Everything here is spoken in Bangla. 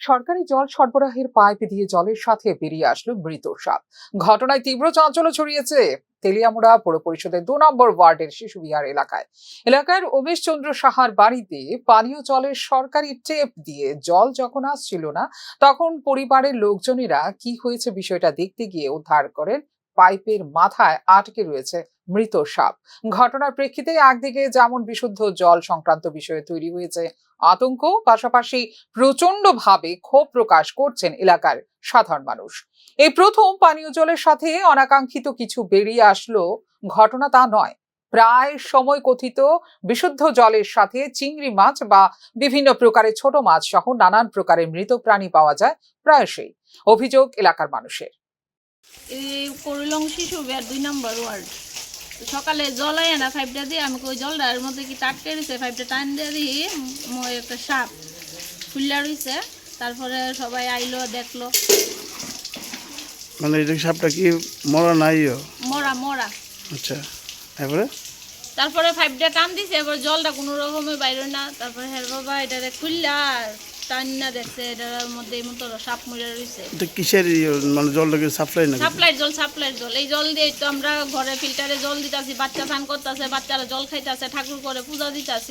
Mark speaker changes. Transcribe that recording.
Speaker 1: সরকারি জল সরবরাহের পাইপ দিয়ে জলের সাথে বেরিয়ে আসলো মৃত সাপ। ঘটনায় তীব্র চাঞ্চল্য ছড়িয়েছে তেলিয়ামুড়া পৌর পরিষদের 2 নম্বর ওয়ার্ডের শিশুবিহার এলাকার উমেশ চন্দ্র সাহার বাড়িতে পানীয় জলের সরকারি টেপ দিয়ে জল যখন আসছিল না, তখন পরিবারের লোকজনেরা কি হয়েছে বিষয়টা দেখতে গিয়ে উদ্ধার করেন পাইপের মাথায় আটকে রয়েছে মৃত সাপ। ঘটনার প্রেক্ষিতে একদিকে যেমন বিশুদ্ধ জল সংক্রান্ত বিষয়ে তৈরি হয়েছে আতঙ্ক, পাশাপাশি প্রচন্ড ভাবে ক্ষোভ প্রকাশ করছেন এলাকার সাধারণ মানুষ। এই প্রথম পানীয় জলের সাথে অনাকাঙ্ক্ষিত কিছু বেরিয়ে আসলো ঘটনা তা নয়, প্রায় সময় কথিত বিশুদ্ধ জলের সাথে চিংড়ি মাছ বা বিভিন্ন প্রকারের ছোট মাছ সহ নানান প্রকারের মৃত প্রাণী পাওয়া যায় প্রায়শই। অভিযোগ এলাকার মানুষের।
Speaker 2: এই করলং শিশুবিহার 2 নম্বর ওয়ার্ড। সকালে জল আয় না পাইপটা দিয়ে আমি ওই জলটার মধ্যে কি টাটকে রয়েছে, পাইপটা টান দিয়ে দিই একটা সাপ ফুল্লা রয়েছে। তারপরে সবাই আইলো দেখলো।
Speaker 3: মানে এই সাপটা কি মরা নাই?
Speaker 2: মরা মরা।
Speaker 3: আচ্ছা,
Speaker 2: তারপরে পাইপটা টান দিছে, এবার জলটা কোনো রকমে বাইরে না। তারপরে হ্যাঁ বাবা এটারে খুললা টান না দেখছে এটার মধ্যে এই মতো সাপ মরে রয়েছে।
Speaker 3: এটা কিসের মানে জলটাকে সাপ্লাই না?
Speaker 2: সাপ্লাইয়ের জল। এই জল দিয়ে তো আমরা ঘরে ফিল্টারে জল দিতেছি, বাচ্চা স্নান করতেছে, বাচ্চারা জল খাইতেছে, ঠাকুর করে পূজা দিতেছি।